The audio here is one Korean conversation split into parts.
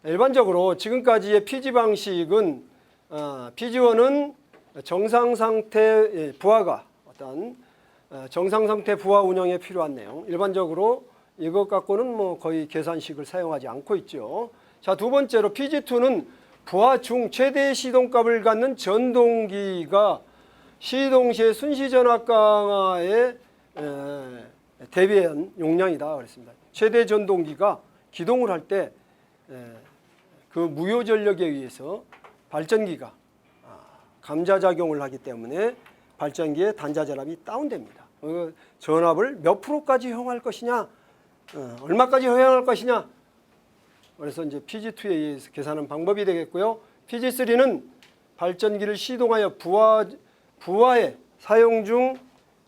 일반적으로 지금까지의 피지 방식은 피지원은 정상 상태 부하가 어떤 정상 상태 부하 운영에 필요한 내용. 일반적으로 이것 갖고는 뭐 거의 계산식을 사용하지 않고 있죠. 자, 두 번째로 PG2는 부하 중 최대 시동값을 갖는 전동기가 시동 시의 순시 전압 강화에 대비한 용량이다 그랬습니다. 최대 전동기가 기동을 할 때 그 무효 전력에 의해서 발전기가 감자작용을 하기 때문에 발전기의 단자 전압이 다운됩니다. 전압을 몇 프로까지 허용할 것이냐, 얼마까지 허용할 것이냐. 그래서 이제 PG2에 의해서 계산하는 방법이 되겠고요. PG3는 발전기를 시동하여 부하에 사용 중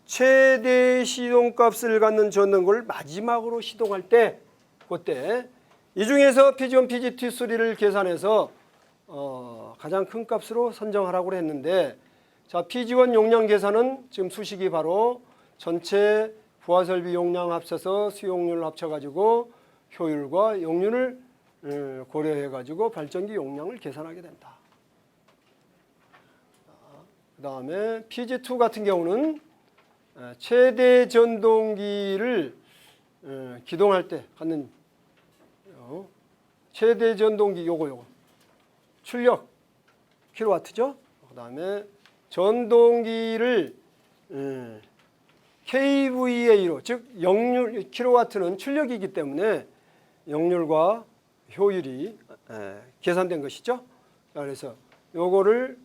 최대 시동값을 갖는 전등을 마지막으로 시동할 때, 그때 이 중에서 PG1, PG2, 3를 계산해서 가장 큰 값으로 선정하라고 했는데, 자, PG1 용량 계산은 지금 수식이 바로 전체 부하 설비 용량 합쳐서 수용률을 합쳐가지고 효율과 용률을 고려해가지고 발전기 용량을 계산하게 된다. 그 다음에 PG2 같은 경우는 최대 전동기를 기동할 때 갖는 최대 전동기 요거 출력 킬로와트죠. 그 다음에 전동기를 kVA로, 즉 역률, 킬로와트는 출력이기 때문에 역률과 효율이 계산된 것이죠. 그래서 요거를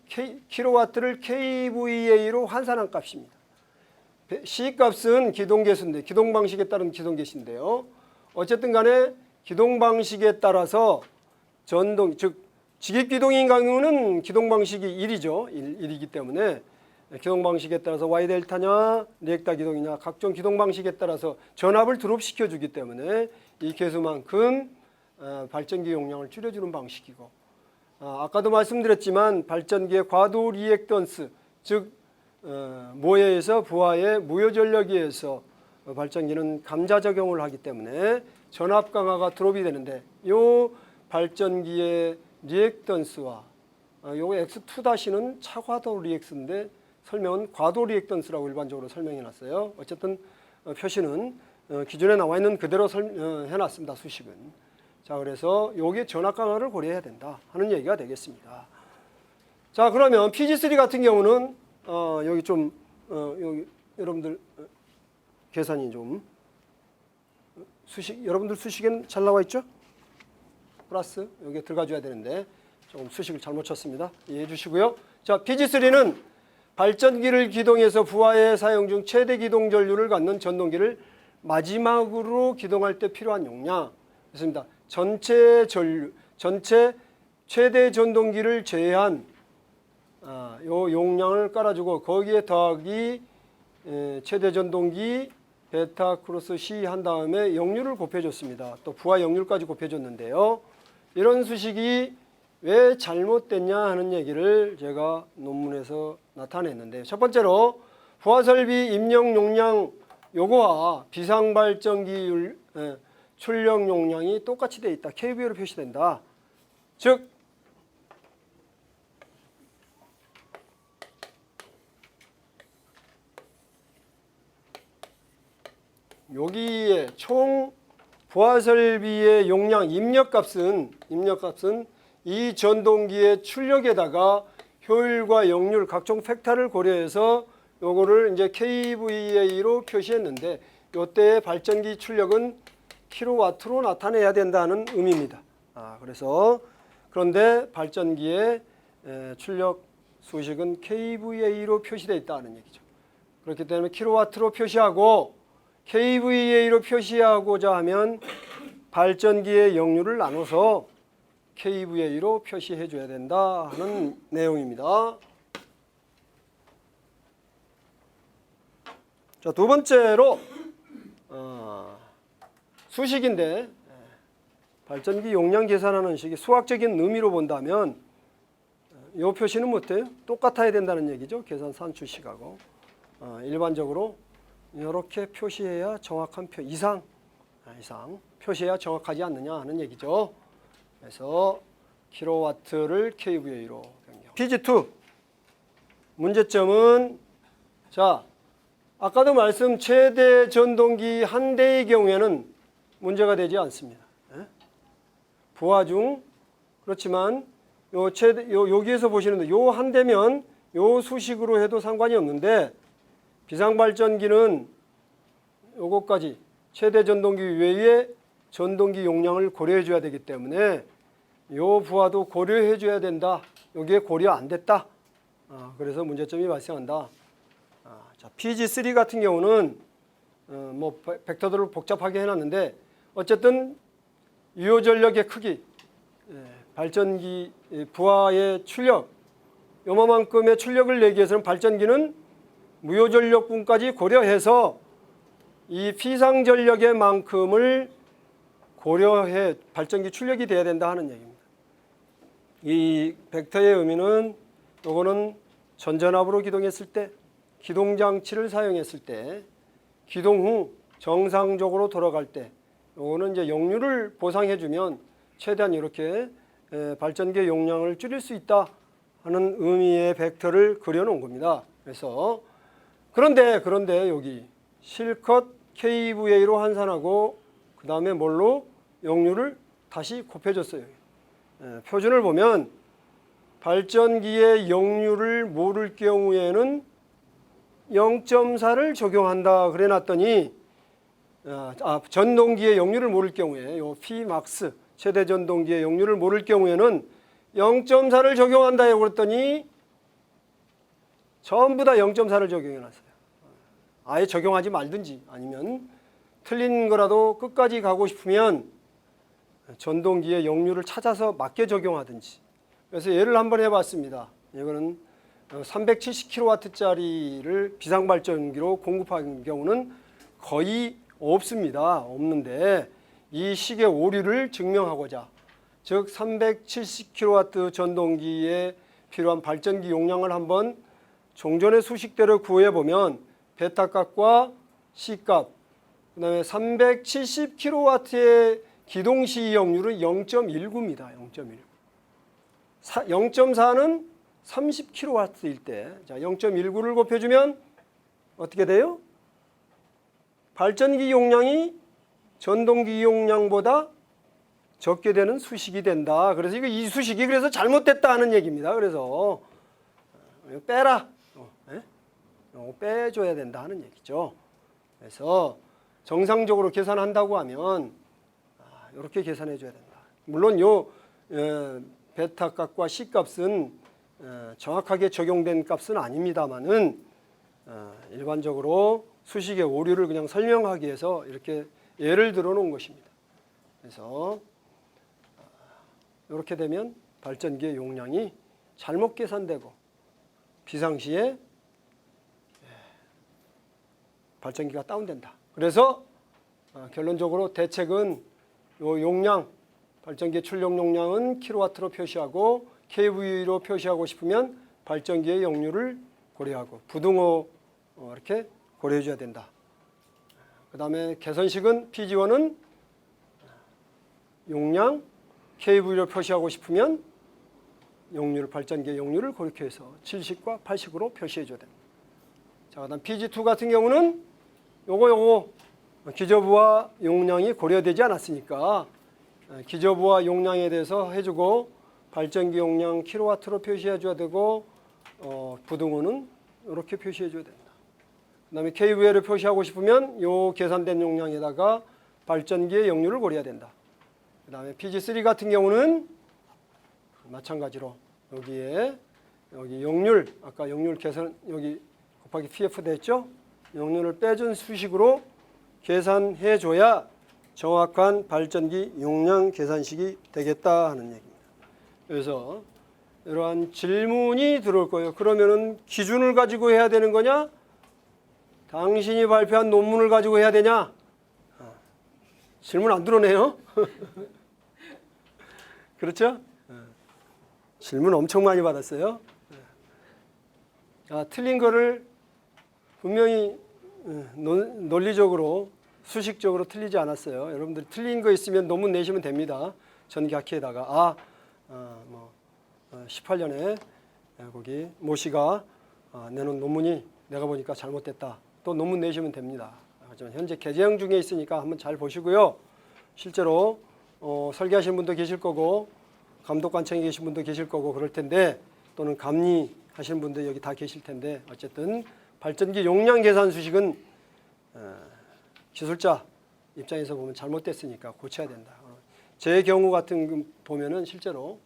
킬로와트를 kVA로 환산한 값입니다. C값은 기동계수인데, 기동 방식에 따른 기동계수인데요. 어쨌든 간에 기동 방식에 따라서 전동, 즉 직입기동인 경우는 기동 방식이 1이죠. 1이기 때문에 기동 방식에 따라서 Y 델타냐, 리액타 기동이냐, 각종 기동 방식에 따라서 전압을 드롭시켜 주기 때문에 이 계수만큼 발전기 용량을 줄여주는 방식이고, 아까도 말씀드렸지만 발전기의 과도 리액턴스, 즉 모해에서 부하의 무효 전력에 의해서 발전기는 감자 적용을 하기 때문에 전압 강화가 드롭이 되는데, 요 발전기의 리액턴스와 요거 X2-는 차과도 리액스인데 설명은 과도 리액턴스라고 일반적으로 설명해 놨어요. 어쨌든 표시는 기존에 나와 있는 그대로 해 놨습니다. 수식은. 자, 그래서 요게 전압 강화를 고려해야 된다 하는 얘기가 되겠습니다. 자, 그러면 PG3 같은 경우는 여기 좀 여기 여러분들 계산이 좀 여러분들 수식에는 잘 나와 있죠? 플러스 여기에 들어가 줘야 되는데 조금 수식을 잘못 쳤습니다. 이해해 주시고요. 자, PG3는 발전기를 기동해서 부하에 사용 중 최대 기동 전류를 갖는 전동기를 마지막으로 기동할 때 필요한 용량. 그렇습니다. 전체 최대 전동기를 제외한 요 용량을 깔아주고 거기에 더하기 최대 전동기 베타 크로스 C 한 다음에 역률을 곱해줬습니다. 또 부하 역률까지 곱해줬는데요. 이런 수식이 왜 잘못됐냐 하는 얘기를 제가 논문에서 나타냈는데, 첫 번째로 부하 설비 입력 용량 요거와 비상발전기 출력 용량이 똑같이 되어 있다. kVA로 표시된다. 즉 여기에 총 부하 설비의 용량 입력값은 이 전동기의 출력에다가 효율과 역률 각종 팩터를 고려해서 요거를 이제 kVA로 표시했는데, 요때의 발전기 출력은 킬로와트로 나타내야 된다는 의미입니다. 그래서 그런데 발전기의 출력 수식은 kVA로 표시되어 있다는 얘기죠. 그렇기 때문에 킬로와트로 표시하고 kVA로 표시하고자 하면 발전기의 역률을 나눠서 kVA로 표시해 줘야 된다 하는 내용입니다. 자, 두 번째로 수식인데 발전기 용량 계산하는 식이 수학적인 의미로 본다면 이 표시는 어때요? 똑같아야 된다는 얘기죠. 계산 산출식하고 일반적으로 이렇게 표시해야 정확한 이상 표시해야 정확하지 않느냐 하는 얘기죠. 그래서 킬로와트를 kVA로 변경. PG2 문제점은 자 아까도 말씀 최대 전동기 한 대의 경우에는 문제가 되지 않습니다. 부하 중 그렇지만 여기에서 보시는데 요 한 대면 요 수식으로 해도 상관이 없는데 비상발전기는 요것까지 최대 전동기 외에 전동기 용량을 고려해 줘야 되기 때문에 요 부하도 고려해 줘야 된다. 여기에 고려 안 됐다. 그래서 문제점이 발생한다. 자, PG3 같은 경우는 뭐 벡터들을 복잡하게 해놨는데 어쨌든 유효 전력의 크기, 발전기 부하의 출력, 요만큼의 출력을 내기 위해서는 발전기는 무효 전력분까지 고려해서 이 피상 전력의 만큼을 고려해 발전기 출력이 돼야 된다 하는 얘기입니다. 이 벡터의 의미는 요거는 전전압으로 기동했을 때, 기동 장치를 사용했을 때, 기동 후 정상적으로 돌아갈 때, 요거는 이제 역류를 보상해 주면 최대한 이렇게 발전기의 용량을 줄일 수 있다 하는 의미의 벡터를 그려 놓은 겁니다. 그래서 그런데 여기 실컷 kVA로 환산하고 그 다음에 뭘로 역류를 다시 곱해줬어요. 표준을 보면 발전기의 역류를 모를 경우에는 0.4를 적용한다 그래 놨더니 전동기의 역류를 모를 경우에 요 Pmax 최대 전동기의 역류를 모를 경우에는 0.4를 적용한다 그랬더니 전부 다 0.4를 적용해 놨어요. 아예 적용하지 말든지 아니면 틀린 거라도 끝까지 가고 싶으면 전동기의 역류를 찾아서 맞게 적용하든지. 그래서 예를 한번 해봤습니다. 이거는 370kW짜리를 비상발전기로 공급하는 경우는 거의 없습니다. 없는데 이 식의 오류를 증명하고자 즉 370kW 전동기에 필요한 발전기 용량을 한번 종전의 수식대로 구해보면 베타값과 C값 그 다음에 370kW의 기동시 역류는 0.19입니다. 0.19. 0.4는 30kW일 때, 자 0.19를 곱해주면 어떻게 돼요? 발전기 용량이 전동기 용량보다 적게 되는 수식이 된다. 그래서 이 수식이 그래서 잘못됐다 하는 얘기입니다. 그래서 빼라, 빼줘야 된다 하는 얘기죠. 그래서 정상적으로 계산한다고 하면 이렇게 계산해 줘야 된다. 물론 요 베타 값과 C 값은 정확하게 적용된 값은 아닙니다만은 일반적으로 수식의 오류를 그냥 설명하기 위해서 이렇게 예를 들어 놓은 것입니다. 그래서 이렇게 되면 발전기의 용량이 잘못 계산되고 비상시에 발전기가 다운된다. 그래서 결론적으로 대책은 요 용량, 발전기의 출력 용량은 킬로와트로 표시하고 kVA로 표시하고 싶으면 발전기의 역류를 고려하고 부등호 이렇게 고려해 줘야 된다. 그 다음에 개선식은 PG1은 용량, kVA로 표시하고 싶으면 역류를 발전기의 역류를 그렇게 해서 70과 80으로 표시해 줘야 됩니다. 자, 그다음 PG2 같은 경우는 요거 기저부하 용량이 고려되지 않았으니까 기저부하 용량에 대해서 해주고 발전기 용량 킬로와트로 표시해 줘야 되고 부등호는 이렇게 표시해 줘야 된다. 그 다음에 kVA를 표시하고 싶으면 요 계산된 용량에다가 발전기의 역류를 고려해야 된다. 그 다음에 PG3 같은 경우는 마찬가지로 여기에 여기 역률 아까 역률 계산 여기 곱하기 PF 됐죠? 역률을 빼준 수식으로 계산해 줘야 정확한 발전기 용량 계산식이 되겠다 하는 얘기입니다. 그래서 이러한 질문이 들어올 거예요. 그러면은 기준을 가지고 해야 되는 거냐? 당신이 발표한 논문을 가지고 해야 되냐? 질문 안 들어오네요. 그렇죠? 질문 엄청 많이 받았어요. 틀린 거를 분명히 논리적으로 수식적으로 틀리지 않았어요. 여러분들 틀린 거 있으면 논문 내시면 됩니다. 전기학회에다가 18년에 거기 모 씨가 내놓은 논문이 내가 보니까 잘못됐다. 또 논문 내시면 됩니다. 하지만 현재 개정 중에 있으니까 한번 잘 보시고요. 실제로 설계하시는 분도 계실 거고 감독관청에 계신 분도 계실 거고 그럴 텐데 또는 감리하시는 분도 여기 다 계실 텐데 어쨌든 발전기 용량 계산 수식은 기술자 입장에서 보면 잘못됐으니까 고쳐야 된다. 제 경우 같은 보면은 실제로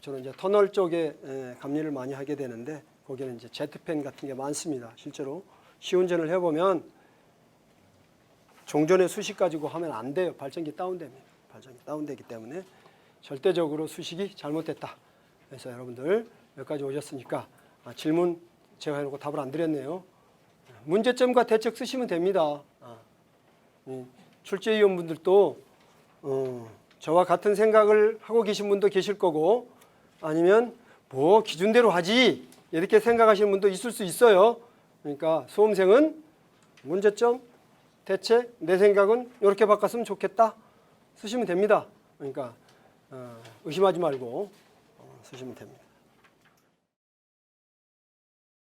저는 이제 터널 쪽에 감리를 많이 하게 되는데 거기는 이제 제트팬 같은 게 많습니다. 실제로 시운전을 해보면 종전의 수식 가지고 하면 안 돼요. 발전기 다운됩니다. 발전기 다운되기 때문에 절대적으로 수식이 잘못됐다. 그래서 여러분들 여기까지 오셨으니까 질문 제가 해놓고 답을 안 드렸네요. 문제점과 대책 쓰시면 됩니다. 출제위원분들도 저와 같은 생각을 하고 계신 분도 계실 거고 아니면 뭐 기준대로 하지 이렇게 생각하시는 분도 있을 수 있어요. 그러니까 수험생은 문제점, 대책, 내 생각은 이렇게 바꿨으면 좋겠다 쓰시면 됩니다. 그러니까 의심하지 말고 쓰시면 됩니다.